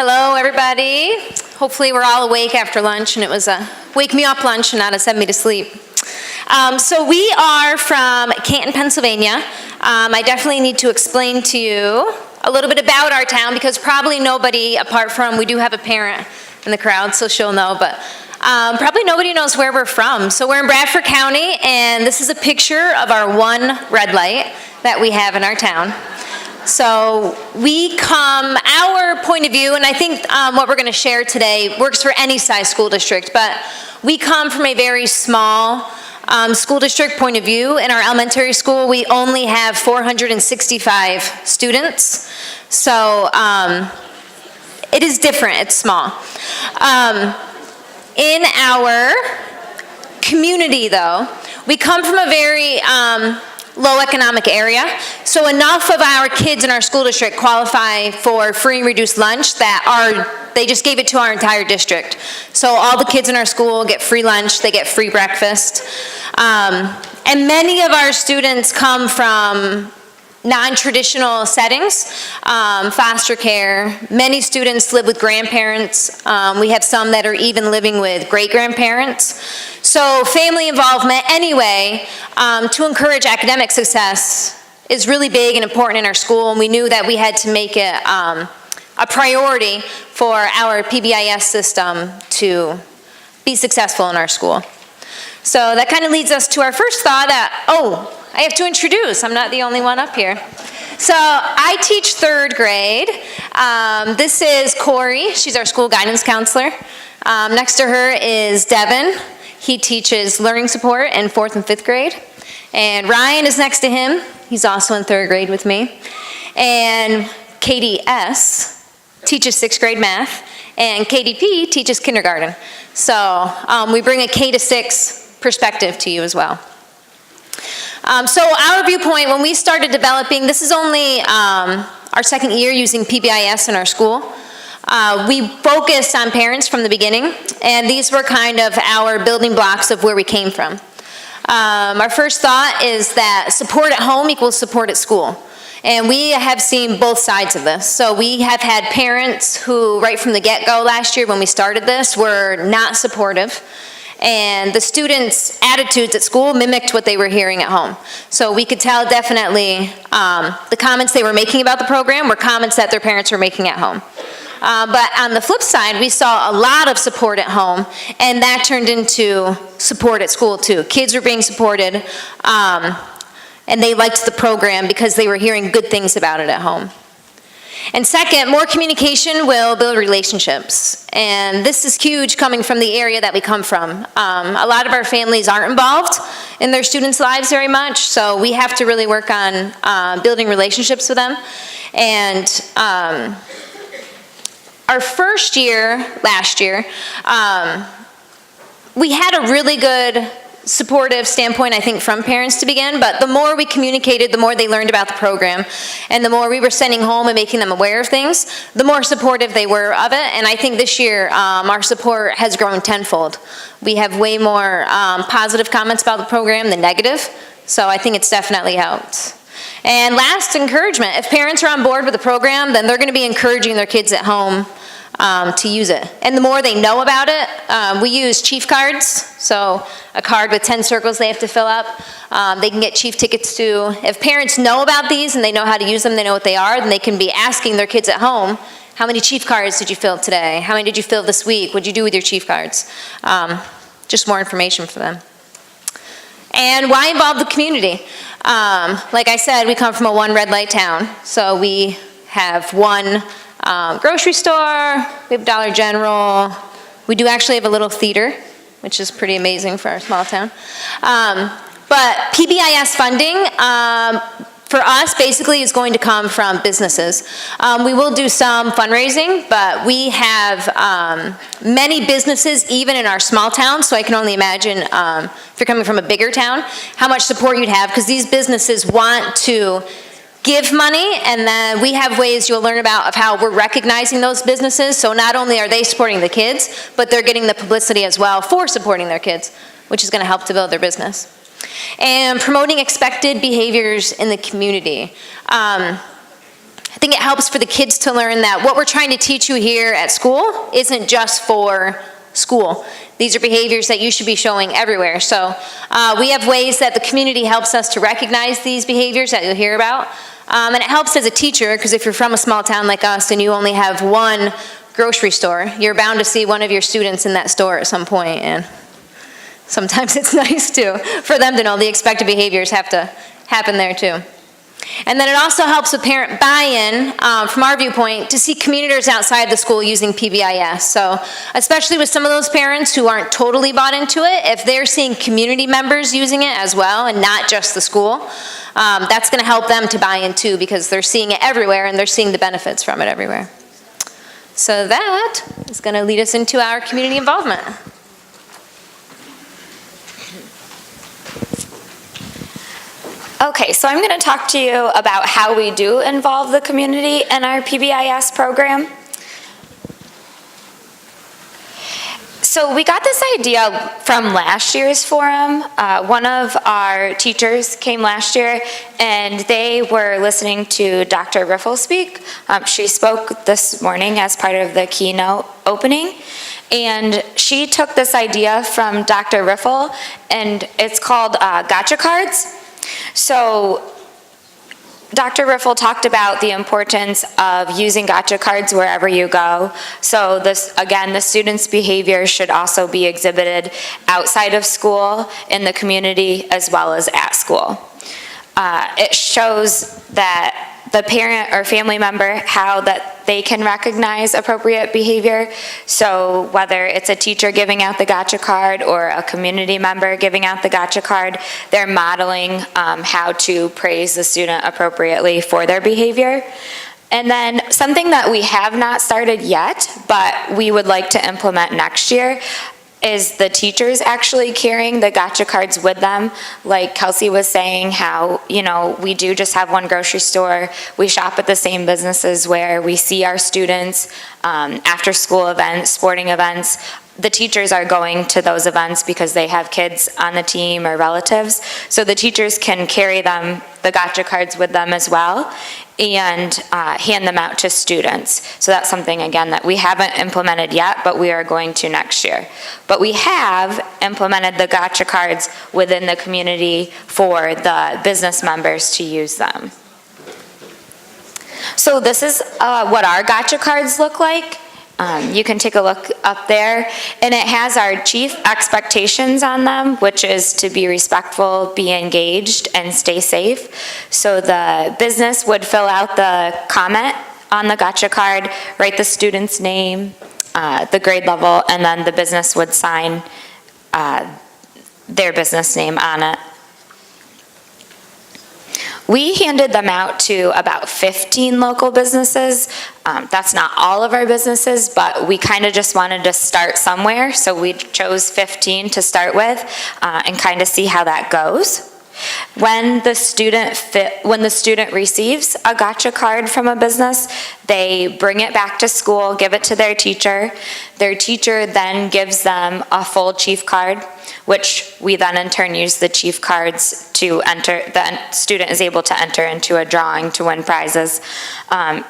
Hello, everybody. Hopefully we're all awake after lunch, and it was a wake me up lunch and not a send me to sleep. So we are from Canton, Pennsylvania. I definitely need to explain to you a little bit about our town because probably nobody, apart from, we do have a parent in the crowd, so she'll know, but probably nobody knows where we're from. So we're in Bradford County, and this is a picture of our one red light that we have in our town. So our point of view, and I think what we're going to share today works for any size school district, but we come from a very small school district point of view. In our elementary school, we only have 465 students. So it is different, it's small. In our community, though, we come from a very low economic area, so enough of our kids in our school district qualify for free and reduced lunch that they just gave it to our entire district. So all the kids in our school get free lunch, they get free breakfast. And many of our students come from non-traditional settings, foster care. Many students live with grandparents. We have some that are even living with great-grandparents. So family involvement anyway, to encourage academic success is really big and important in our school, and we knew that we had to make it a priority for our Pbis system to be successful in our school. So that kind of leads us to our first thought that, I have to introduce, I'm not the only one up here. So I teach third grade. This is Corey, she's our school guidance counselor. Next to her is Devin. He teaches learning support in 4th and 5th grade. And Ryan is next to him. He's also in 3rd grade with me. And Katie S. teaches 6th grade math. And Katie P. teaches kindergarten. So we bring a K to 6 perspective to you as well. So our viewpoint, when we started developing, this is only our second year using Pbis in our school. We focused on parents from the beginning, and these were kind of our building blocks of where we came from. Our first thought is that support at home equals support at school. And we have seen both sides of this. So we have had parents who, right from the get-go last year when we started this, were not supportive. And the students' attitudes at school mimicked what they were hearing at home. So we could tell definitely the comments they were making about the program were comments that their parents were making at home. But on the flip side, we saw a lot of support at home, and that turned into support at school too. Kids were being supported, and they liked the program because they were hearing good things about it at home. And second, more communication will build relationships. And this is huge coming from the area that we come from. A lot of our families aren't involved in their students' lives very much, so we have to really work on building relationships with them. And our first year, last year, we had a really good supportive standpoint, I think, from parents to begin, but the more we communicated, the more they learned about the program, and the more we were sending home and making them aware of things, the more supportive they were of it. And I think this year, our support has grown tenfold. We have way more positive comments about the program than negative, so I think it's definitely helped. And last, encouragement. If parents are on board with the program, then they're going to be encouraging their kids at home to use it. And the more they know about it, we use chief cards, so a card with 10 circles they have to fill up. They can get chief tickets too. If parents know about these and they know how to use them, they know what they are, then they can be asking their kids at home, how many chief cards did you fill today? How many did you fill this week? What did you do with your chief cards? Just more information for them. And why involve the community? Like I said, we come from a one red light town, so we have one grocery store, we have Dollar General. We do actually have a little theater, which is pretty amazing for our small town. But Pbis funding, for us, basically is going to come from businesses. We will do some fundraising, but we have many businesses, even in our small town, so I can only imagine if you're coming from a bigger town, how much support you'd have, because these businesses want to give money, and then we have ways you'll learn about of how we're recognizing those businesses. So not only are they supporting the kids, but they're getting the publicity as well for supporting their kids, which is going to help to build their business. And promoting expected behaviors in the community. think it helps for the kids to learn that what we're trying to teach you here at school isn't just for school. These are behaviors that you should be showing everywhere. So we have ways that the community helps us to recognize these behaviors that you'll hear about. And it helps as a teacher, because if you're from a small town like us and you only have one grocery store, you're bound to see one of your students in that store at some point, and sometimes it's nice for them to know the expected behaviors have to happen there too. And then it also helps with parent buy-in, from our viewpoint, to see communicators outside the school using PBIS. So especially with some of those parents who aren't totally bought into it, if they're seeing community members using it as well and not just the school, that's going to help them to buy in too, because they're seeing it everywhere and they're seeing the benefits from it everywhere. So that is going to lead us into our community involvement. Okay, so I'm going to talk to you about how we do involve the community in our PBIS program. So we got this idea from last year's forum. One of our teachers came last year and they were listening to Dr. Riffle speak. She spoke this morning as part of the keynote opening. And she took this idea from Dr. Riffle, and it's called gotcha cards. So Dr. Riffle talked about the importance of using gotcha cards wherever you go. So this, again, the students' behavior should also be exhibited outside of school, in the community, as well as at school. It shows that the parent or family member how that they can recognize appropriate behavior. So whether it's a teacher giving out the gotcha card or a community member giving out the gotcha card, they're modeling how to praise the student appropriately for their behavior. And then something that we have not started yet, but we would like to implement next year, is the teachers actually carrying the gotcha cards with them. Like Kelsey was saying, how, you know, we do just have one grocery store. We shop at the same businesses where we see our students, after school events, sporting events. The teachers are going to those events because they have kids on the team or relatives. So the teachers can carry them, the gotcha cards with them as well, and hand them out to students. So that's something, again, that we haven't implemented yet, but we are going to next year. But we have implemented the gotcha cards within the community for the business members to use them. So this is what our gotcha cards look like. You can take a look up there, and it has our chief expectations on them, which is to be respectful, be engaged, and stay safe. So the business would fill out the comment on the gotcha card, write the student's name, the grade level, and then the business would sign their business name on it. We handed them out to about 15 local businesses. That's not all of our businesses, but we kind of just wanted to start somewhere, so we chose 15 to start with and kind of see how that goes. When the student receives a gotcha card from a business, they bring it back to school, give it to their teacher. Their teacher then gives them a full chief card, which we then in turn use the chief cards to enter. The student is able to enter into a drawing to win prizes.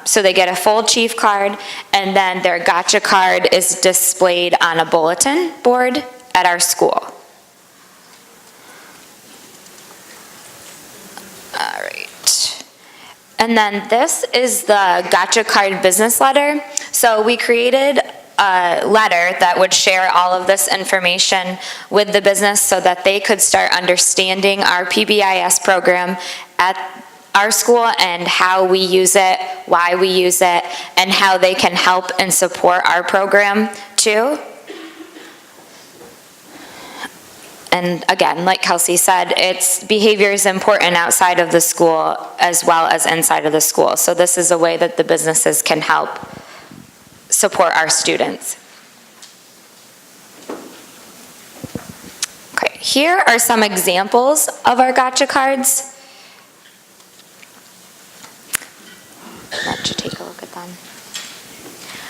So they get a full chief card, and then their gotcha card is displayed on a bulletin board at our school. All right. And then this is the gotcha card business letter. So we created a letter that would share all of this information with the business so that they could start understanding our PBIS program at our school and how we use it, why we use it, and how they can help and support our program too. And again, like Kelsey said, its behavior is important outside of the school as well as inside of the school. So this is a way that the businesses can help support our students. Okay, here are some examples of our gotcha cards. Let you take a look at them.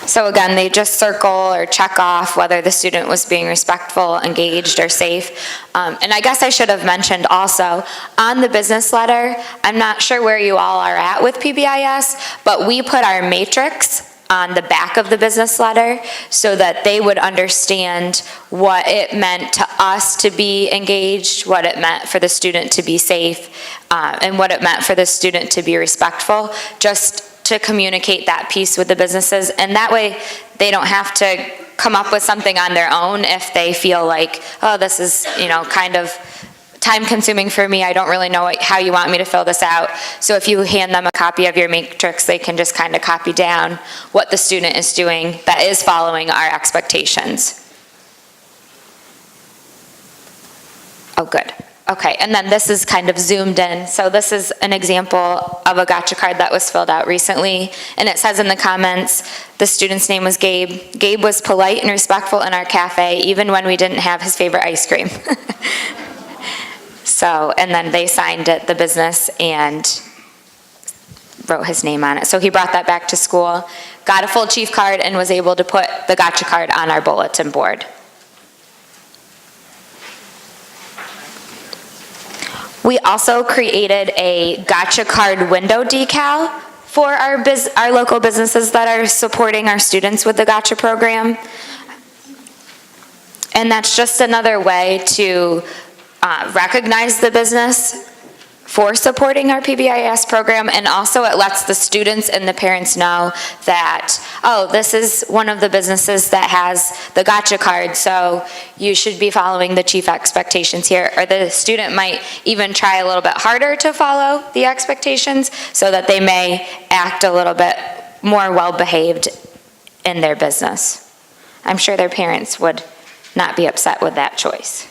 So again, they just circle or check off whether the student was being respectful, engaged, or safe. And I guess I should have mentioned also, on the business letter, I'm not sure where you all are at with PBIS, but we put our matrix on the back of the business letter so that they would understand what it meant to us to be engaged, what it meant for the student to be safe, and what it meant for the student to be respectful, just to communicate that piece with the businesses. And that way, they don't have to come up with something on their own if they feel like, oh, this is, kind of time-consuming for me. I don't really know how you want me to fill this out. So if you hand them a copy of your matrix, they can just kind of copy down what the student is doing that is following our expectations. Oh, good. Okay, and then this is kind of zoomed in. So this is an example of a gotcha card that was filled out recently. And it says in the comments, the student's name was Gabe. Gabe was polite and respectful in our cafe, even when we didn't have his favorite ice cream. So, and then they signed it, the business, and wrote his name on it. So he brought that back to school, got a full chief card, and was able to put the gotcha card on our bulletin board. We also created a gotcha card window decal for our local businesses that are supporting our students with the gotcha program. And that's just another way to recognize the business for supporting our PBIS program, and also it lets the students and the parents know that, oh, this is one of the businesses that has the gotcha card, so you should be following the chief expectations here. Or the student might even try a little bit harder to follow the expectations so that they may act a little bit more well-behaved in their business. I'm sure their parents would not be upset with that choice.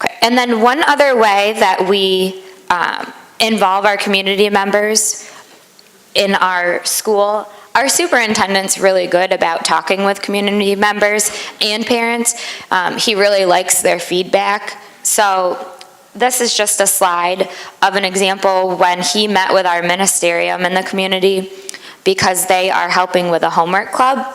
Okay. And then one other way that we involve our community members in our school, our superintendent's really good about talking with community members and parents. He really likes their feedback. So this is just a slide of an example when he met with our ministerium in the community because they are helping with a homework club.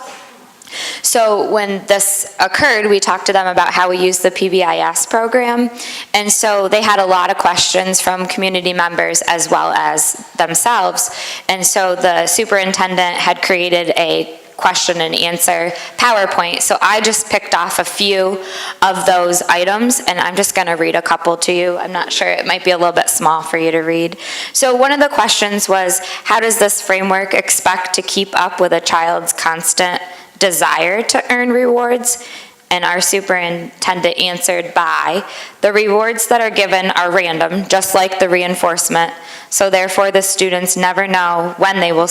So when this occurred, we talked to them about how we use the PBIS program, and so they had a lot of questions from community members as well as themselves, and so the superintendent had created a question and answer PowerPoint. So I just picked off a few of those items, and I'm just going to read a couple to you. I'm not sure, it might be a little bit small for you to read. So one of the questions was, how does this framework expect to keep up with a child's constant desire to earn rewards? And our superintendent answered by, the rewards that are given are random, just like the reinforcement, so therefore the students never know when they will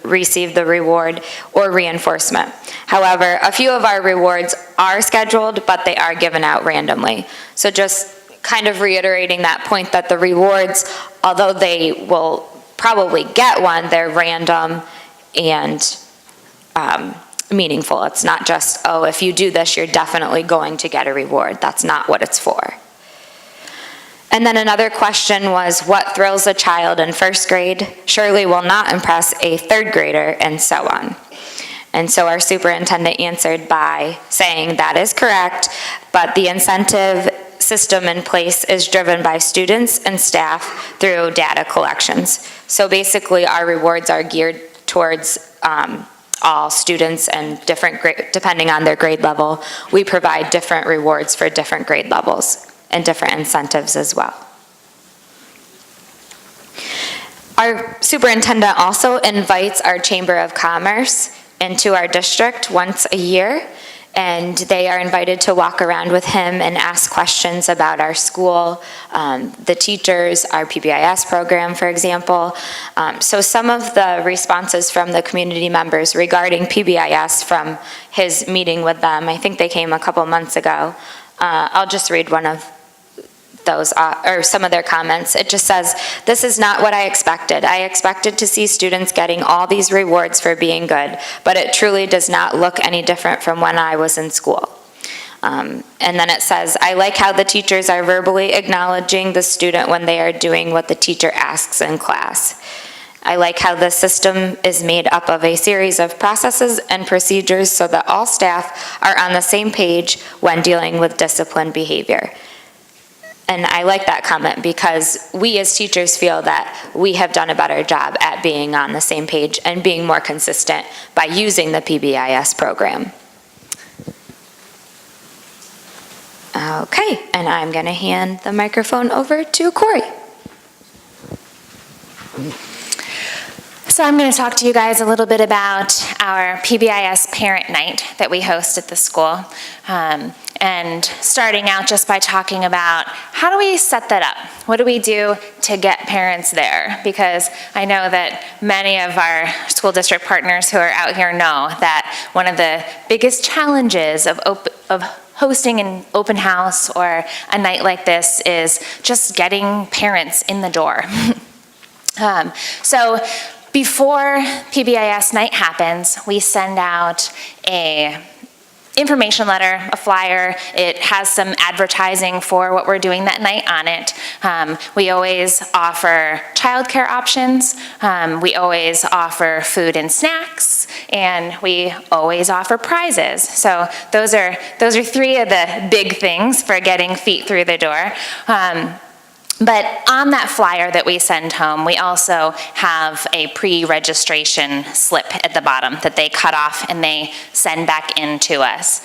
receive the reward or reinforcement. However, a few of our rewards are scheduled, but they are given out randomly. So just kind of reiterating that point that the rewards, although they will probably get one, they're random and meaningful. It's not just, oh, if you do this, you're definitely going to get a reward. That's not what it's for. And then another question was, what thrills a child in first grade surely will not impress a third grader, and so on. And so our superintendent answered by saying that is correct, but the incentive system in place is driven by students and staff through data collections. So basically our rewards are geared towards all students and different grade, depending on their grade level. We provide different rewards for different grade levels and different incentives as well. Our superintendent also invites our Chamber of Commerce into our district once a year, and they are invited to walk around with him and ask questions about our school, the teachers, our PBIS program, for example. So some of the responses from the community members regarding PBIS from his meeting with them, I think they came a couple months ago. I'll just read one of those, or some of their comments. It just says, this is not what I expected. I expected to see students getting all these rewards for being good, but it truly does not look any different from when I was in school. And then it says, I like how the teachers are verbally acknowledging the student when they are doing what the teacher asks in class. I like how the system is made up of a series of processes and procedures so that all staff are on the same page when dealing with disciplined behavior. And I like that comment because we as teachers feel that we have done a better job at being on the same page and being more consistent by using the PBIS program. Okay, and I'm going to hand the microphone over to Corey. So I'm going to talk to you guys a little bit about our PBIS Parent Night that we host at the school. And starting out just by talking about how do we set that up? What do we do to get parents there? Because I know that many of our school district partners who are out here know that one of the biggest challenges of hosting an open house or a night like this is just getting parents in the door. So before PBIS night happens, we send out a information letter, a flyer. It has some advertising for what we're doing that night on it. We always offer childcare options. We always offer food and snacks, and we always offer prizes. So those are three of the big things for getting feet through the door. But on that flyer that we send home, we also have a pre-registration slip at the bottom that they cut off and they send back in to us.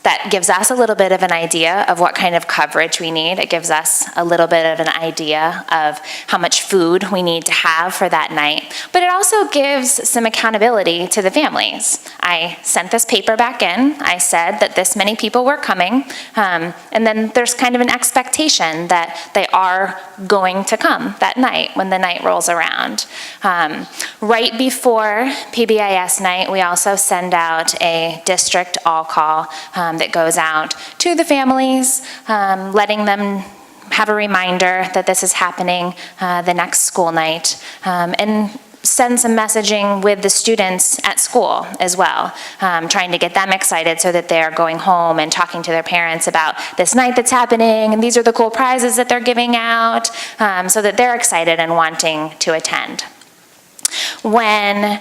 That gives us a little bit of an idea of what kind of coverage we need. It gives us a little bit of an idea of how much food we need to have for that night. But it also gives some accountability to the families. I sent this paper back in. I said that this many people were coming. And then there's kind of an expectation that they are going to come that night when the night rolls around. Right before PBIS night, we also send out a district all-call that goes out to the families, letting them have a reminder that this is happening the next school night, and send some messaging with the students at school as well, trying to get them excited so that they're going home and talking to their parents about this night that's happening, and these are the cool prizes that they're giving out, so that they're excited and wanting to attend. When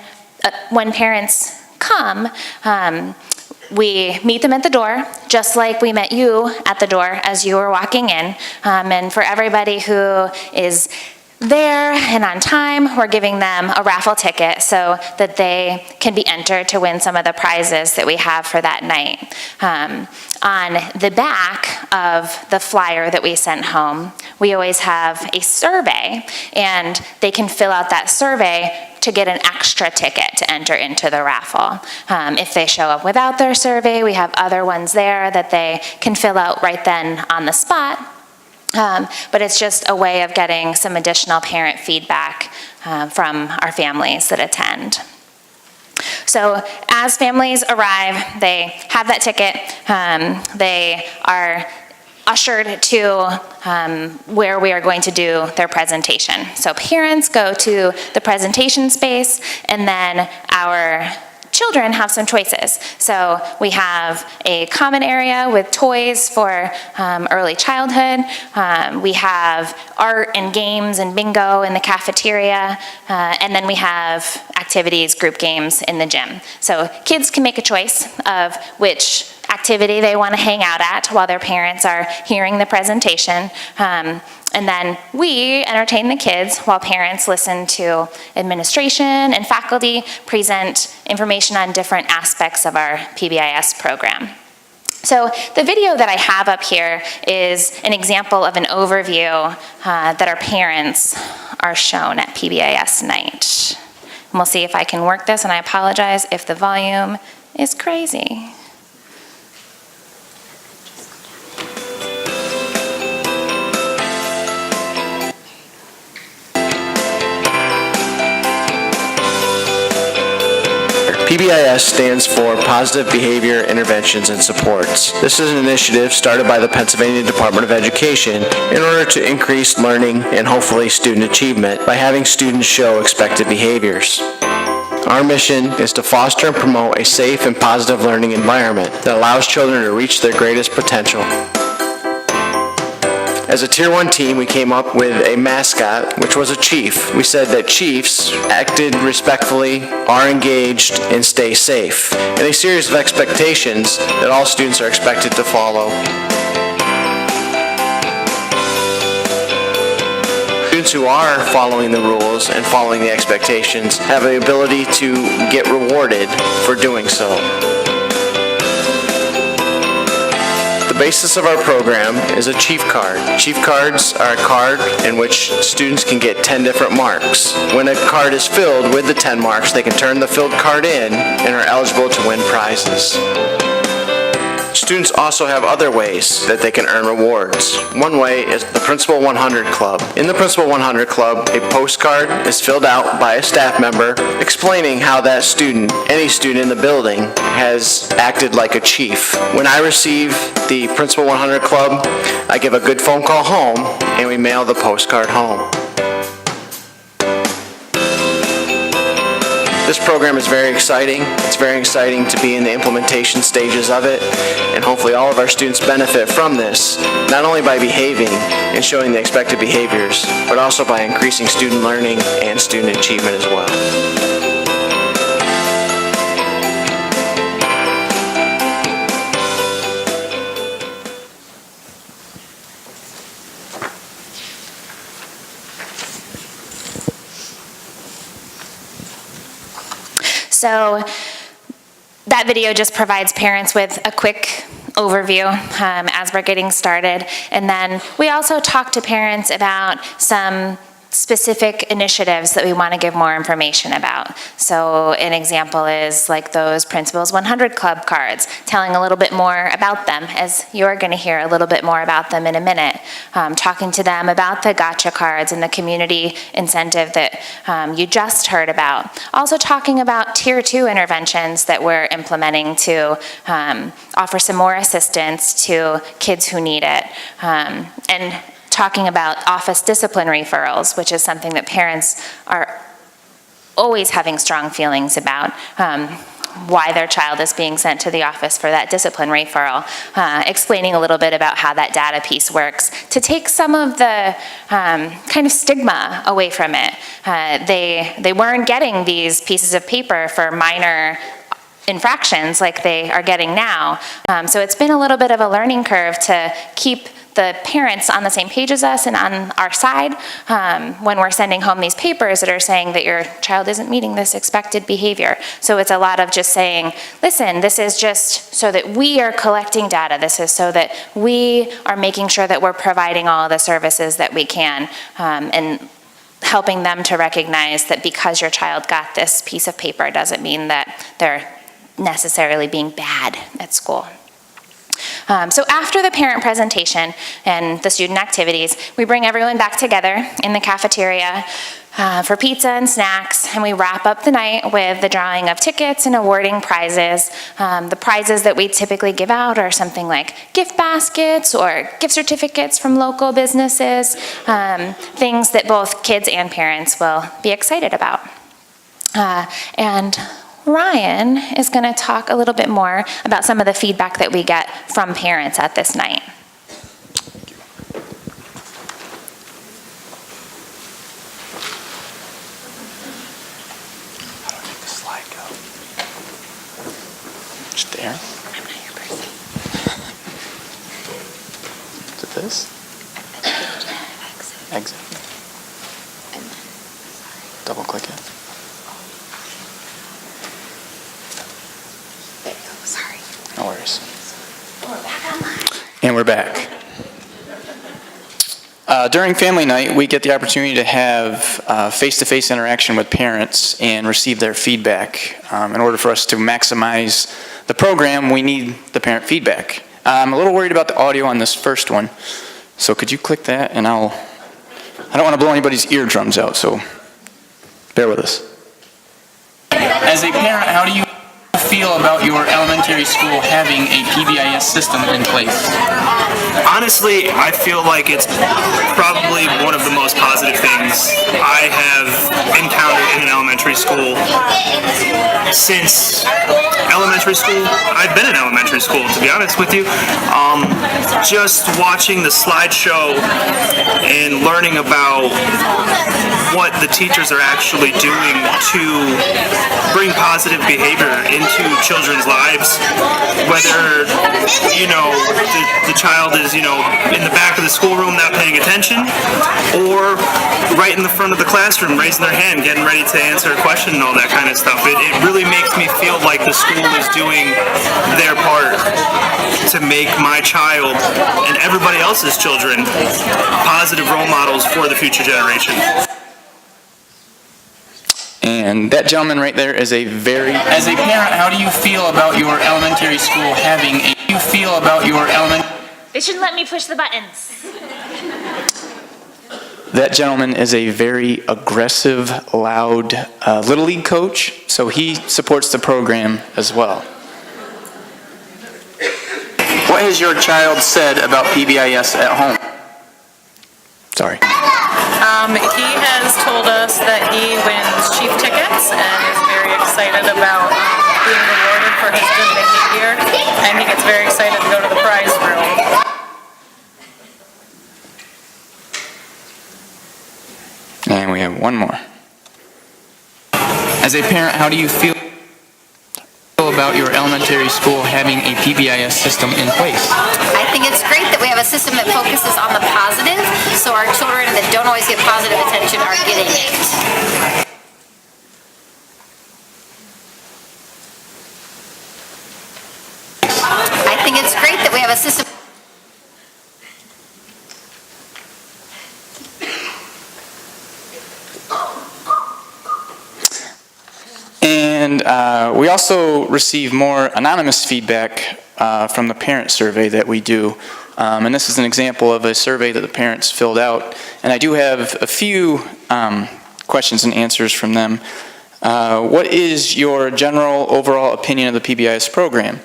parents come, we meet them at the door, just like we met you at the door as you were walking in. And for everybody who is there and on time, we're giving them a raffle ticket so that they can be entered to win some of the prizes that we have for that night. On the back of the flyer that we sent home, we always have a survey, and they can fill out that survey to get an extra ticket to enter into the raffle. If they show up without their survey, we have other ones there that they can fill out right then on the spot. But it's just a way of getting some additional parent feedback from our families that attend. So as families arrive, they have that ticket. They are ushered to where we are going to do their presentation. So parents go to the presentation space, and then our children have some choices. So we have a common area with toys for early childhood. We have art and games and bingo in the cafeteria. And then we have activities, group games in the gym. So kids can make a choice of which activity they want to hang out at while their parents are hearing the presentation. And then we entertain the kids while parents listen to administration and faculty present information on different aspects of our PBIS program. So the video that I have up here is an example of an overview that our parents are shown at PBIS night. And we'll see if I can work this, and I apologize if the volume is crazy. PBIS stands for Positive Behavior Interventions and Supports. This is an initiative started by the Pennsylvania Department of Education in order to increase learning and hopefully student achievement by having students show expected behaviors. Our mission is to foster and promote a safe and positive learning environment that allows children to reach their greatest potential. As a Tier 1 team, we came up with a mascot, which was a chief. We said that chiefs acted respectfully, are engaged, and stay safe, and a series of expectations that all students are expected to follow. Students who are following the rules and following the expectations have the ability to get rewarded for doing so. The basis of our program is a chief card. Chief cards are a card in which students can get 10 different marks. When a card is filled with the 10 marks, they can turn the filled card in and are eligible to win prizes. Students also have other ways that they can earn rewards. One way is the Principal 100 Club. In the Principal 100 Club, a postcard is filled out by a staff member explaining how that student, any student in the building, has acted like a chief. When I receive the Principal 100 Club, I give a good phone call home and we mail the postcard home. This program is very exciting. It's very exciting to be in the implementation stages of it, and hopefully all of our students benefit from this, not only by behaving and showing the expected behaviors, but also by increasing student learning and student achievement as well. So that video just provides parents with a quick overview as we're getting started. And then we also talk to parents about some specific initiatives that we want to give more information about. So an example is like those Principals 100 Club cards, telling a little bit more about them, as you're going to hear a little bit more about them in a minute. Talking to them about the gotcha cards and the community incentive that you just heard about. Also talking about Tier 2 interventions that we're implementing to offer some more assistance to kids who need it. And talking about office discipline referrals, which is something that parents are always having strong feelings about, why their child is being sent to the office for that discipline referral, explaining a little bit about how that data piece works to take some of the kind of stigma away from it. They weren't getting these pieces of paper for minor infractions like they are getting now. So it's been a little bit of a learning curve to keep the parents on the same page as us and on our side when we're sending home these papers that are saying that your child isn't meeting this expected behavior. So it's a lot of just saying, listen, this is just so that we are collecting data. This is so that we are making sure that we're providing all of the services that we can, and helping them to recognize that because your child got this piece of paper doesn't mean that they're necessarily being bad at school. So after the parent presentation and the student activities, we bring everyone back together in the cafeteria for pizza and snacks, and we wrap up the night with the drawing of tickets and awarding prizes. The prizes that we typically give out are something like gift baskets or gift certificates from local businesses, things that both kids and parents will be excited about. And Ryan is going to talk a little bit more about some of the feedback that we get from parents at this night. How do I make the slide go? Just there? I'm not your person. Is it this? Exit. Double click it. Sorry. No worries. We're back online. And we're back. During family night, we get the opportunity to have face-to-face interaction with parents and receive their feedback. In order for us to maximize the program, we need the parent feedback. I'm a little worried about the audio on this first one, so could you click that, and I don't want to blow anybody's eardrums out, so bear with us. As a parent, how do you feel about your elementary school having a PBIS system in place? Honestly, I feel like it's probably one of the most positive things I have encountered in an elementary school since elementary school. I've been in elementary school, to be honest with you. Just watching the slideshow and learning about what the teachers are actually doing to bring positive behavior into children's lives, whether, the child is, in the back of the schoolroom not paying attention, or right in the front of the classroom raising their hand, getting ready to answer a question and all that kind of stuff. It really makes me feel like the school is doing their part to make my child and everybody else's children positive role models for the future generation. And that gentleman right there is as a parent, how do you feel about your elementary school having They shouldn't let me push the buttons. That gentleman is a very aggressive, loud Little League coach, so he supports the program as well. What has your child said about PBIS at home? Sorry. He has told us that he wins chief tickets and is very excited about being rewarded for his good behavior, and he gets very excited to go to the prize room. And we have one more. As a parent, how do you feel about your elementary school having a PBIS system in place? I think it's great that we have a system that focuses on the positive, so our children that don't always get positive attention are getting it. I think it's great that we have a system. And we also receive more anonymous feedback from the parent survey that we do. And this is an example of a survey that the parents filled out. And I do have a few questions and answers from them. What is your general overall opinion of the PBIS program?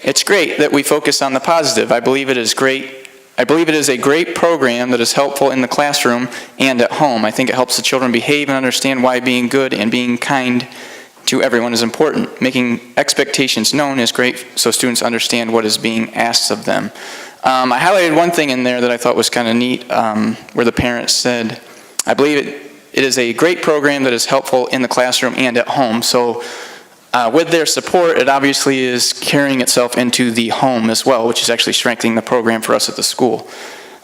It's great that we focus on the positive. I believe it is a great program that is helpful in the classroom and at home. I think it helps the children behave and understand why being good and being kind to everyone is important. Making expectations known is great so students understand what is being asked of them. I highlighted one thing in there that I thought was kind of neat, where the parents said, I believe it is a great program that is helpful in the classroom and at home. So with their support, it obviously is carrying itself into the home as well, which is actually strengthening the program for us at the school.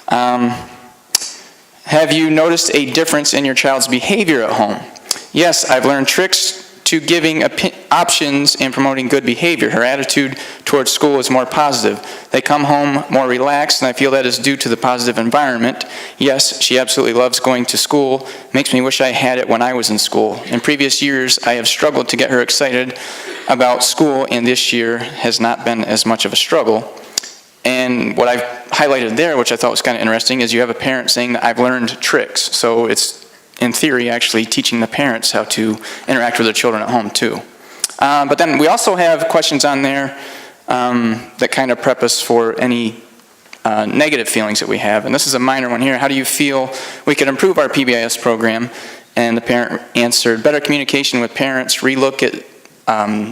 Have you noticed a difference in your child's behavior at home? Yes, I've learned tricks to giving options and promoting good behavior. Her attitude towards school is more positive. They come home more relaxed, and I feel that is due to the positive environment. Yes, she absolutely loves going to school. Makes me wish I had it when I was in school. In previous years, I have struggled to get her excited about school, and this year has not been as much of a struggle. And what I've highlighted there, which I thought was kind of interesting, is you have a parent saying that I've learned tricks. So it's, in theory, actually teaching the parents how to interact with their children at home too. But then we also have questions on there that kind of prep us for any negative feelings that we have. And this is a minor one here. How do you feel we could improve our PBIS program? And the parent answered, better communication with parents, relook at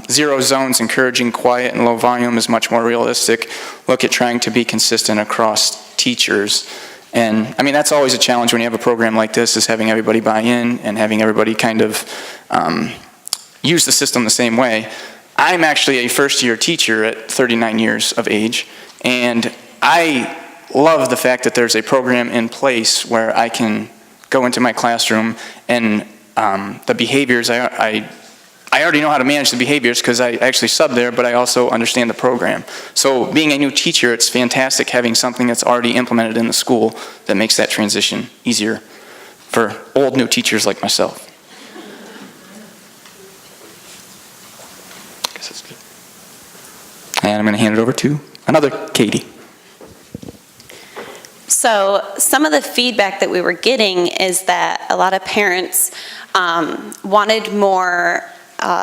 zero zones, encouraging quiet and low volume is much more realistic. Look at trying to be consistent across teachers. And I mean, that's always a challenge when you have a program like this, is having everybody buy in and having everybody kind of use the system the same way. I'm actually a first-year teacher at 39 years of age, and I love the fact that there's a program in place where I can go into my classroom and the behaviors, I already know how to manage the behaviors because I actually sub there, but I also understand the program. So being a new teacher, it's fantastic having something that's already implemented in the school that makes that transition easier for old new teachers like myself. I guess that's good. And I'm going to hand it over to another Katie. So some of the feedback that we were getting is that a lot of parents wanted more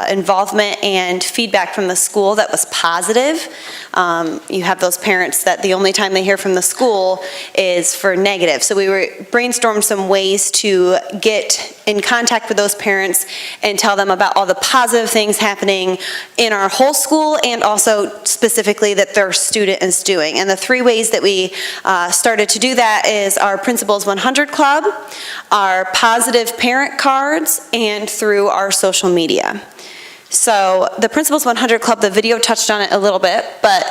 involvement and feedback from the school that was positive. You have those parents that the only time they hear from the school is for negative. So we brainstormed some ways to get in contact with those parents and tell them about all the positive things happening in our whole school and also specifically that their student is doing. And the 3 ways that we started to do that is our Principals 100 Club, our positive parent cards, and through our social media. So the Principals 100 Club, the video touched on it a little bit, but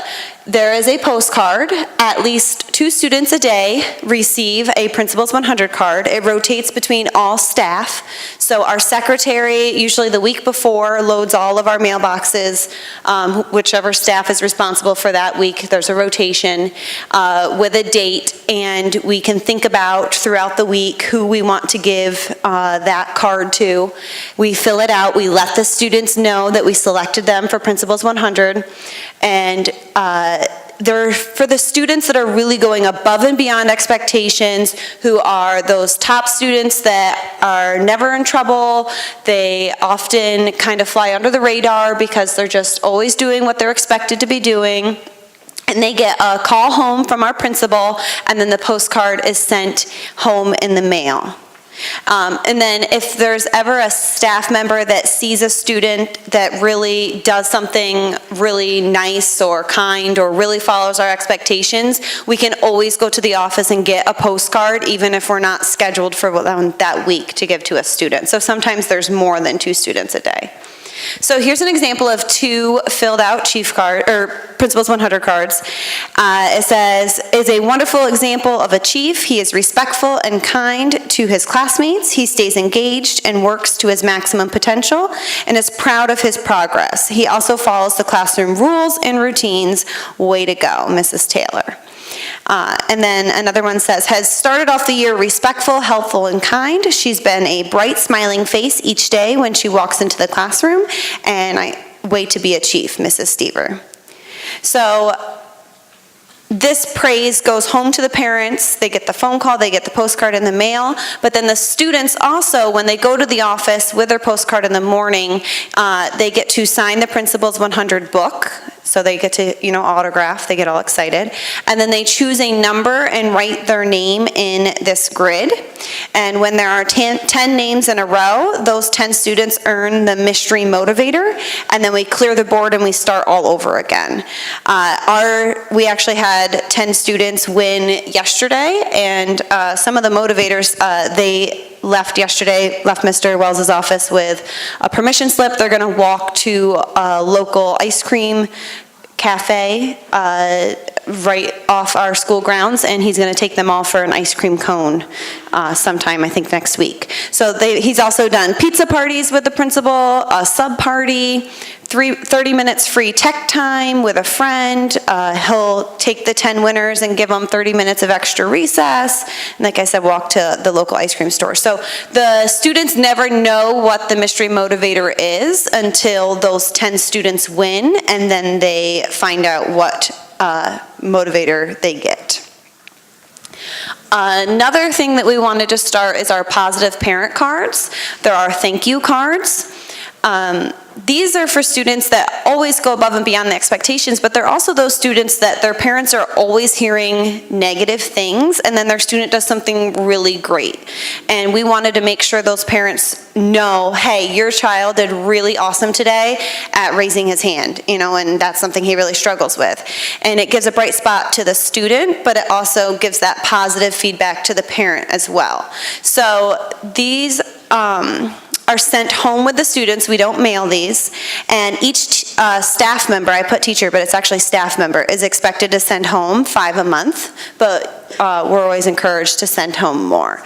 there is a postcard. At least 2 students a day receive a Principals 100 card. It rotates between all staff. So our secretary, usually the week before, loads all of our mailboxes. Whichever staff is responsible for that week, there's a rotation with a date, and we can think about throughout the week who we want to give that card to. We fill it out. We let the students know that we selected them for Principals 100, and they're for the students that are really going above and beyond expectations, who are those top students that are never in trouble. They often kind of fly under the radar because they're just always doing what they're expected to be doing. And they get a call home from our principal, and then the postcard is sent home in the mail. And then if there's ever a staff member that sees a student that really does something really nice or kind or really follows our expectations, we can always go to the office and get a postcard, even if we're not scheduled for that week to give to a student. So sometimes there's more than 2 students a day. So here's an example of 2 filled out Principals 100 cards. It says, is a wonderful example of a chief. He is respectful and kind to his classmates. He stays engaged and works to his maximum potential and is proud of his progress. He also follows the classroom rules and routines. Way to go, Mrs. Taylor. And then another one says, has started off the year respectful, helpful, and kind. She's been a bright, smiling face each day when she walks into the classroom, and I wait to be a chief, Mrs. Stever. So this praise goes home to the parents. They get the phone call, they get the postcard in the mail, but then the students also, when they go to the office with their postcard in the morning, they get to sign the Principals 100 book. So they get to, autograph, they get all excited. And then they choose a number and write their name in this grid. And when there are 10 names in a row, those 10 students earn the mystery motivator. And then we clear the board and we start all over again. We actually had 10 students win yesterday, and some of the motivators, they left Mr. Wells' office with a permission slip. They're gonna walk to a local ice cream cafe right off our school grounds, and he's going to take them all for an ice cream cone sometime, I think, next week. So he's also done pizza parties with the principal, a sub party, 30 minutes free tech time with a friend. He'll take the 10 winners and give them 30 minutes of extra recess. And like I said, walk to the local ice cream store. So the students never know what the mystery motivator is until those 10 students win, and then they find out what motivator they get. Another thing that we wanted to start is our positive parent cards. There are thank you cards. These are for students that always go above and beyond the expectations, but they're also those students that their parents are always hearing negative things, and then their student does something really great. And we wanted to make sure those parents know, hey, your child did really awesome today at raising his hand, and that's something he really struggles with. And it gives a bright spot to the student, but it also gives that positive feedback to the parent as well. So these are sent home with the students. We don't mail these. And each staff member, I put teacher, but it's actually staff member, is expected to send home 5 a month, but we're always encouraged to send home more.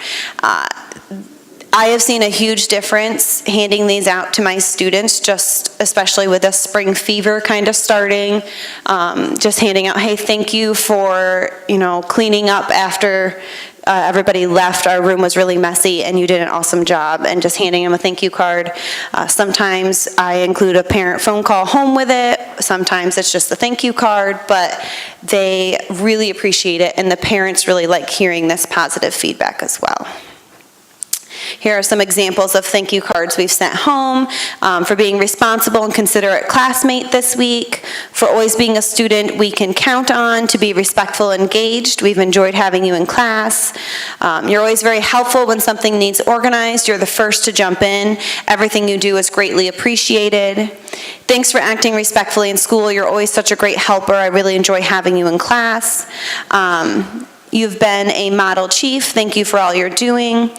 I have seen a huge difference handing these out to my students, just especially with the spring fever kind of starting, just handing out, hey, thank you for, cleaning up after everybody left. Our room was really messy and you did an awesome job, and just handing them a thank you card. Sometimes I include a parent phone call home with it. Sometimes it's just the thank you card, but they really appreciate it, and the parents really like hearing this positive feedback as well. Here are some examples of thank you cards we've sent home, for being responsible and considerate classmate this week, for always being a student we can count on, to be respectful and engaged. We've enjoyed having you in class. You're always very helpful when something needs organized. You're the first to jump in. Everything you do is greatly appreciated. Thanks for acting respectfully in school. You're always such a great helper. I really enjoy having you in class. You've been a model chief. Thank you for all you're doing.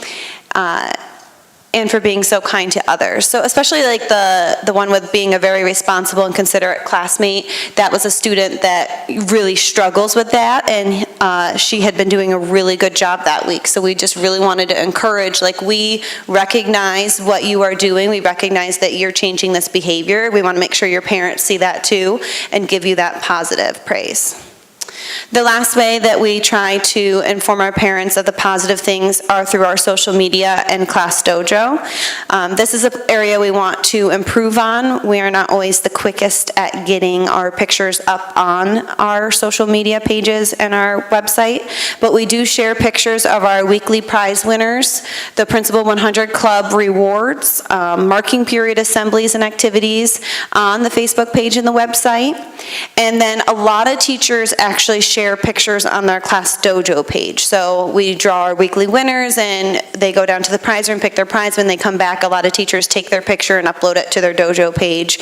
And for being so kind to others. So especially like the one with being a very responsible and considerate classmate, that was a student that really struggles with that, and she had been doing a really good job that week. So we just really wanted to encourage, like, we recognize what you are doing, we recognize that you're changing this behavior, we want to make sure your parents see that too, and give you that positive praise. The last way that we try to inform our parents of the positive things are through our social media and Class Dojo. This is an area we want to improve on. We are not always the quickest at getting our pictures up on our social media pages and our website, but we do share pictures of our weekly prize winners, the Principal 100 Club rewards, marking period assemblies and activities on the Facebook page and the website. And then a lot of teachers actually share pictures on their Class Dojo page. So we draw our weekly winners and they go down to the prize room, pick their prize. When they come back, a lot of teachers take their picture and upload it to their dojo page.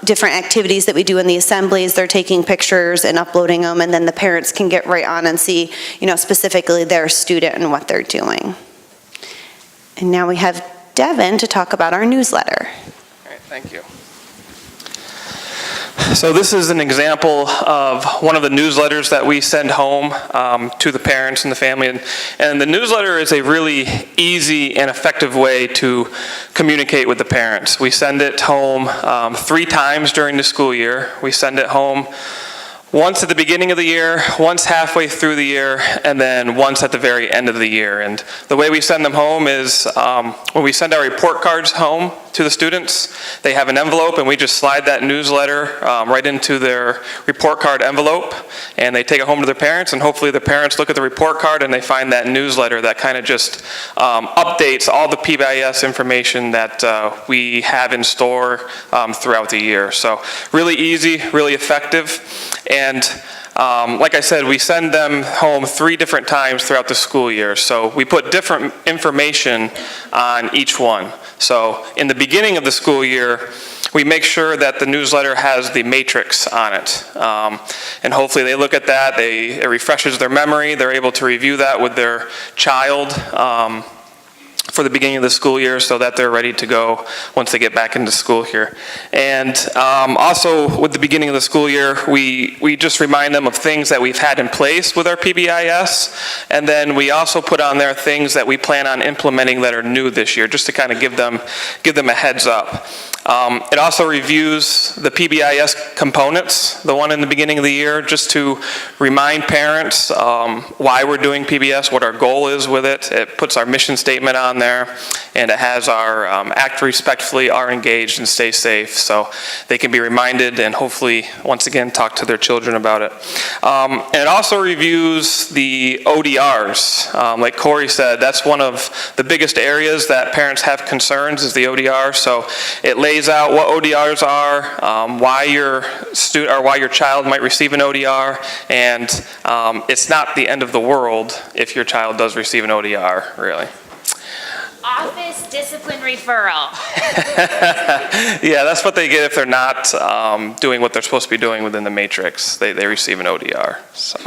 Different activities that we do in the assemblies, they're taking pictures and uploading them, and then the parents can get right on and see, specifically their student and what they're doing. And now we have Devin to talk about our newsletter. All right, thank you. So this is an example of one of the newsletters that we send home to the parents and the family. And the newsletter is a really easy and effective way to communicate with the parents. We send it home 3 times during the school year. We send it home once at the beginning of the year, once halfway through the year, and then once at the very end of the year. And the way we send them home is when we send our report cards home to the students, they have an envelope, and we just slide that newsletter right into their report card envelope, and they take it home to their parents, and hopefully the parents look at the report card and they find that newsletter that kind of just updates all the Pbis information that we have in store throughout the year. So really easy, really effective. And like I said, we send them home 3 different times throughout the school year. So we put different information on each one. So in the beginning of the school year, we make sure that the newsletter has the matrix on it. And hopefully they look at that, it refreshes their memory, they're able to review that with their child for the beginning of the school year so that they're ready to go once they get back into school here. And also with the beginning of the school year, we just remind them of things that we've had in place with our Pbis, and then we also put on there things that we plan on implementing that are new this year, just to kind of give them a heads up. It also reviews the Pbis components, the one in the beginning of the year, just to remind parents why we're doing PBS, what our goal is with it. It puts our mission statement on there, and it has our act respectfully, are engaged, and stay safe, so they can be reminded and hopefully, once again, talk to their children about it. And it also reviews the ODRs. Like Corey said, that's one of the biggest areas that parents have concerns is the ODR, so it lays out what ODRs are, why your student or why your child might receive an ODR, and it's not the end of the world if your child does receive an ODR, really. Office discipline referral. Yeah, that's what they get if they're not doing what they're supposed to be doing within the matrix. They receive an ODR. So.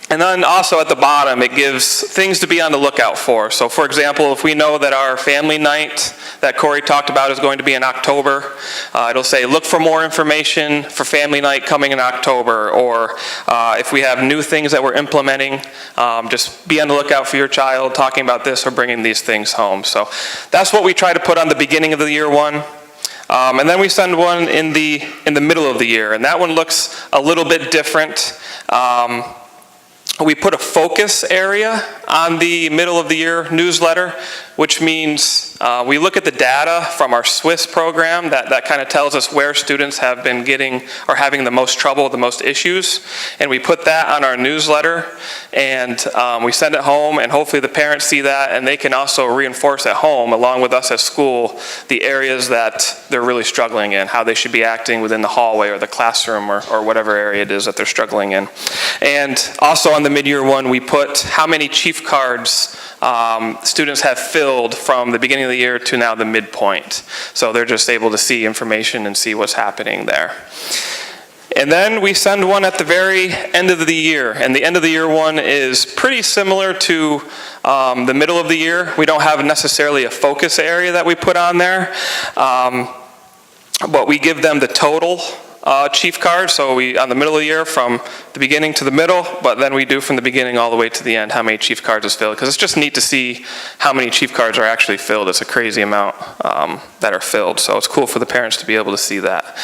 And then also at the bottom, it gives things to be on the lookout for. So for example, if we know that our family night that Corey talked about is going to be in October, it'll say look for more information for family night coming in October. Or if we have new things that we're implementing, just be on the lookout for your child talking about this or bringing these things home. So that's what we try to put on the beginning of the year one. And then we send one in the middle of the year, and that one looks a little bit different. We put a focus area on the middle of the year newsletter, which means we look at the data from our Swiss program that kind of tells us where students have been getting or having the most trouble, the most issues, and we put that on our newsletter, and we send it home, and hopefully the parents see that, and they can also reinforce at home, along with us at school, the areas that they're really struggling in, how they should be acting within the hallway or the classroom or whatever area it is that they're struggling in. And also on the mid-year one, we put how many chief cards students have filled from the beginning of the year to now the midpoint. So they're just able to see information and see what's happening there. And then we send one at the very end of the year. And the end of the year one is pretty similar to the middle of the year. We don't have necessarily a focus area that we put on there. But we give them the total chief card, so we, on the middle of the year, from the beginning to the middle, but then we do from the beginning all the way to the end how many chief cards is filled, because it's just neat to see how many chief cards are actually filled. It's a crazy amount that are filled, so it's cool for the parents to be able to see that.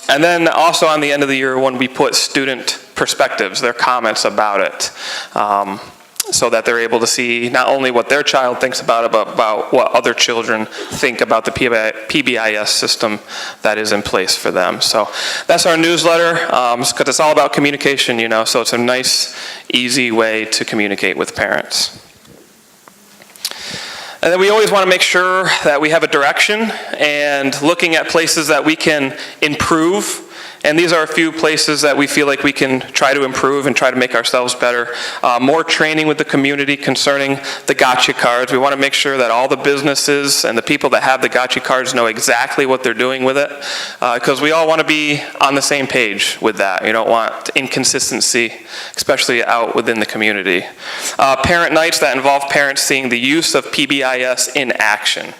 And then also on the end of the year when we put student perspectives, their comments about it. So that they're able to see not only what their child thinks about it, but about what other children think about the PBIS system that is in place for them. So that's our newsletter, because it's all about communication, you know, so it's a nice, easy way to communicate with parents. And then we always want to make sure that we have a direction and looking at places that we can improve. And these are a few places that we feel like we can try to improve and try to make ourselves better. More training with the community concerning the gotcha cards. We want to make sure that all the businesses and the people that have the gotcha cards know exactly what they're doing with it, because we all want to be on the same page with that. You don't want inconsistency, especially out within the community. Parent nights that involve parents seeing the use of PBIS in action.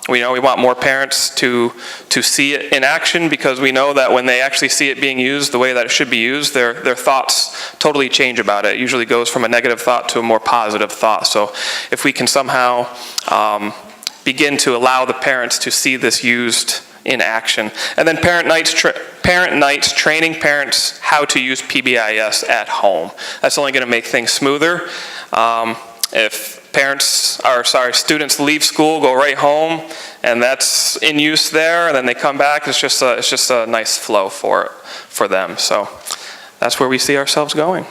We know we want more parents to see it in action, because we know that when they actually see it being used the way that it should be used, their thoughts totally change about it. It usually goes from a negative thought to a more positive thought. So if we can somehow begin to allow the parents to see this used in action. And then parent nights training parents how to use PBIS at home. That's only going to make things smoother. If students leave school, go right home, and that's in use there, and then they come back, it's just a nice flow for them. So that's where we see ourselves going.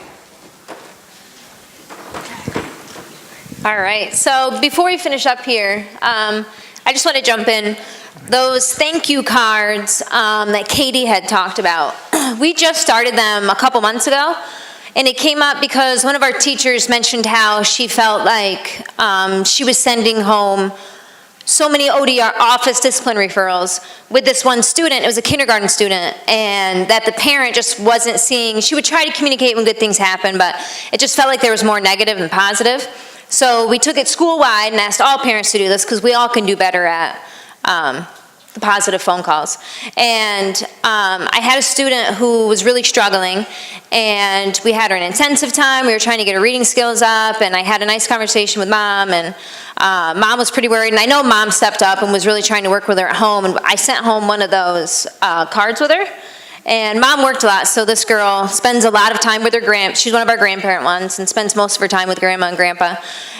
All right, so before we finish up here, I just want to jump in. Those thank you cards that Katie had talked about, we just started them a couple months ago. And it came up because one of our teachers mentioned how she felt like she was sending home so many ODR, office discipline referrals, with this one student. It was a kindergarten student, and that the parent just wasn't seeing. She would try to communicate when good things happen, but it just felt like there was more negative than positive. So we took it school-wide and asked all parents to do this, because we all can do better at the positive phone calls. And I had a student who was really struggling, and we had her in intensive time. We were trying to get her reading skills up, and I had a nice conversation with mom, and mom was pretty worried, and I know mom stepped up and was really trying to work with her at home, and I sent home one of those cards with her. And mom worked a lot, so this girl spends a lot of time with her she's one of our grandparent ones, and spends most of her time with grandma and grandpa.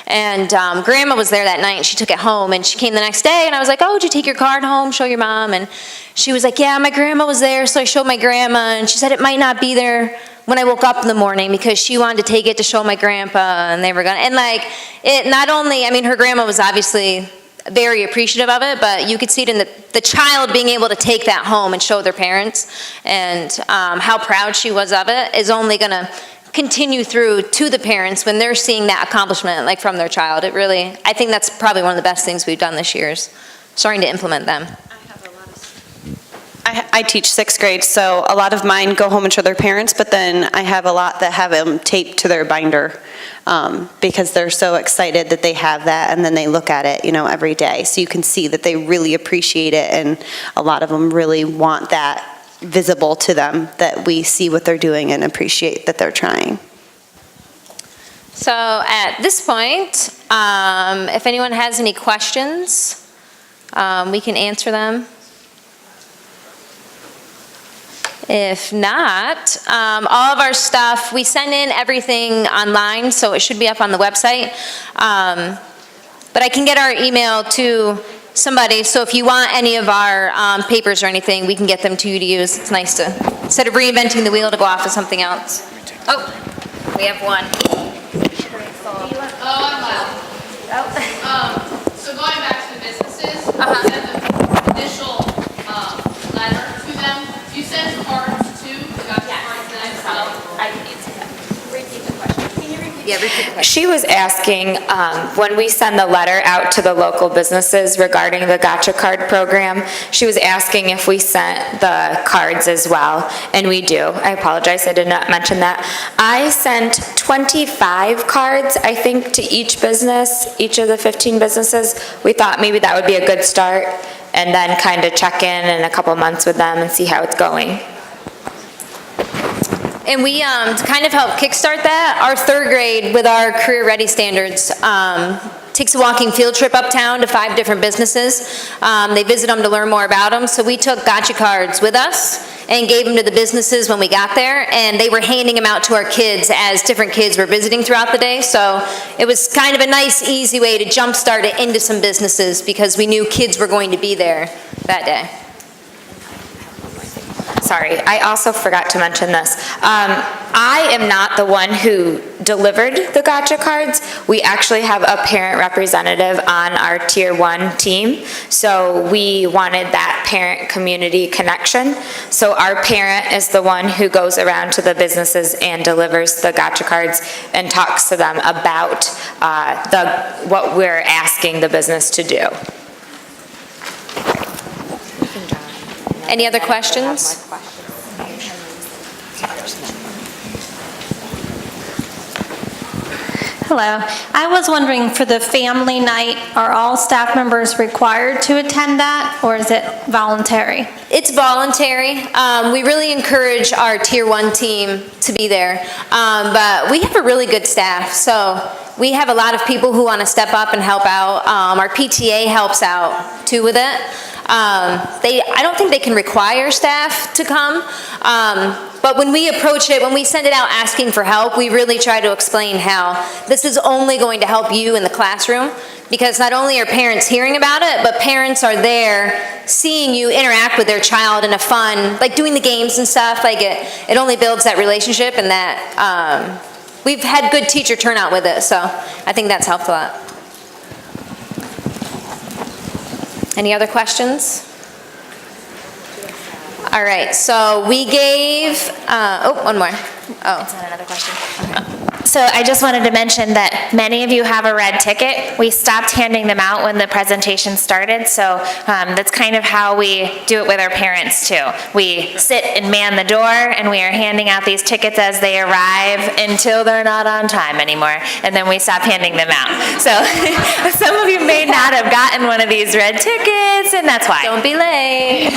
And grandma was there that night, and she took it home, and she came the next day, and I was like, oh, did you take your card home, show your mom? And she was like, yeah, my grandma was there, so I showed my grandma, and she said it might not be there when I woke up in the morning, because she wanted to take it to show my grandpa, and they were gonna, and like, it not only, I mean, her grandma was obviously very appreciative of it, but you could see it in the child being able to take that home and show their parents, and how proud she was of it is only going to continue through to the parents when they're seeing that accomplishment like from their child. It really, I think that's probably one of the best things we've done this year, is starting to implement them. I teach 6th grade, so a lot of mine go home and show their parents, but then I have a lot that have them taped to their binder, because they're so excited that they have that, and then they look at it, every day. So you can see that they really appreciate it, and a lot of them really want that visible to them, that we see what they're doing and appreciate that they're trying. So at this point, if anyone has any questions, we can answer them. If not, all of our stuff, we send in everything online, so it should be up on the website. But I can get our email to somebody, so if you want any of our papers or anything, we can get them to you to use. It's nice to, instead of reinventing the wheel, to go off of something else. Oh, we have one. So going back to the businesses, you send the initial letter to them. Do you send cards too? The gotcha cards then as well? I can answer that. Repeat the question. Can you repeat? Yeah, repeat the question. She was asking, when we send the letter out to the local businesses regarding the Gotcha Card program, she was asking if we sent the cards as well, and we do. I apologize, I did not mention that. I sent 25 cards, I think, to each business, each of the 15 businesses. We thought maybe that would be a good start, and then kind of check in a couple months with them and see how it's going. And we, to kind of help kickstart that, our third grade with our career ready standards takes a walking field trip uptown to 5 different businesses. They visit them to learn more about them. So we took Gotcha cards with us and gave them to the businesses when we got there, and they were handing them out to our kids as different kids were visiting throughout the day. So it was kind of a nice, easy way to jumpstart it into some businesses because we knew kids were going to be there that day. Sorry, I also forgot to mention this. I am not the one who delivered the Gotcha cards. We actually have a parent representative on our Tier 1 team, so we wanted that parent-community connection. So our parent is the one who goes around to the businesses and delivers the Gotcha cards and talks to them about what we're asking the business to do. Any other questions? Hello. I was wondering, for the family night, are all staff members required to attend that, or is it voluntary? It's voluntary. We really encourage our Tier 1 team to be there. But we have a really good staff, so we have a lot of people who want to step up and help out. Our PTA helps out too with it. I don't think they can require staff to come, but when we approach it, when we send it out asking for help, we really try to explain how this is only going to help you in the classroom, because not only are parents hearing about it, but parents are there seeing you interact with their child in a fun, like doing the games and stuff. Like it only builds that relationship, and that we've had good teacher turnout with it, so I think that's helped a lot. Any other questions? All right, so we gave, one more. Oh. It's not another question. Okay. So I just wanted to mention that many of you have a red ticket. We stopped handing them out when the presentation started, so that's kind of how we do it with our parents too. We sit and man the door, and we are handing out these tickets as they arrive until they're not on time anymore, and then we stop handing them out. So some of you may not have gotten one of these red tickets, and that's why. Don't be late.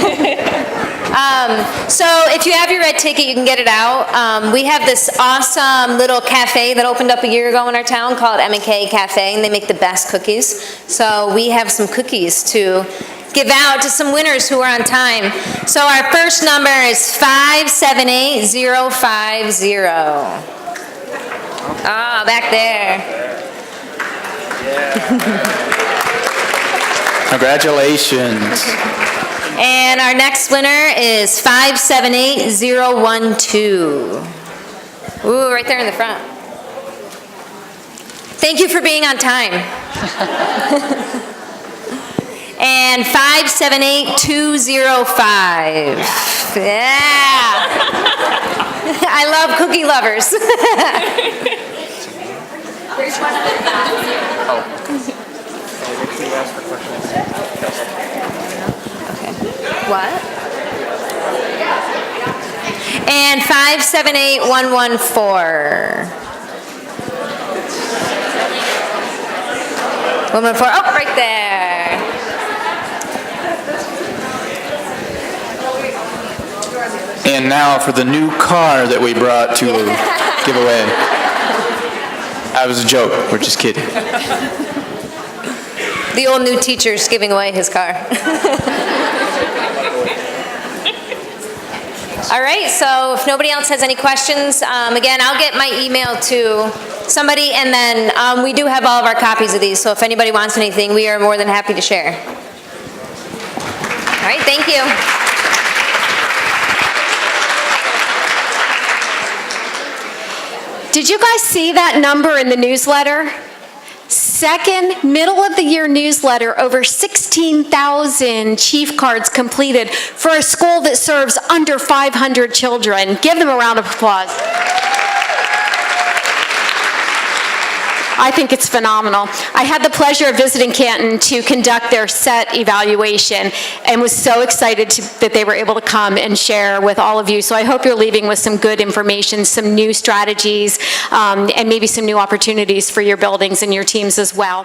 So if you have your red ticket, you can get it out. We have this awesome little cafe that opened up a year ago in our town called M&K Cafe, and they make the best cookies. So we have some cookies to give out to some winners who are on time. So our first number is 578050. Ah, back there. Congratulations. And our next winner is 578012. Ooh, right there in the front. Thank you for being on time. And 578205. Yeah. I love cookie lovers. There's one other What? And 578114. 114. Oh, right there. And now for the new car that we brought to give away. That was a joke. We're just kidding. The old new teacher's giving away his car. All right, so if nobody else has any questions, again, I'll get my email to somebody, and then we do have all of our copies of these, so if anybody wants anything, we are more than happy to share. All right, thank you. Did you guys see that number in the newsletter? Second middle of the year newsletter, over 16,000 chief cards completed for a school that serves under 500 children. Give them a round of applause. I think it's phenomenal. I had the pleasure of visiting Canton to conduct their SET evaluation and was so excited that they were able to come and share with all of you. So I hope you're leaving with some good information, some new strategies, and maybe some new opportunities for your buildings and your teams as well.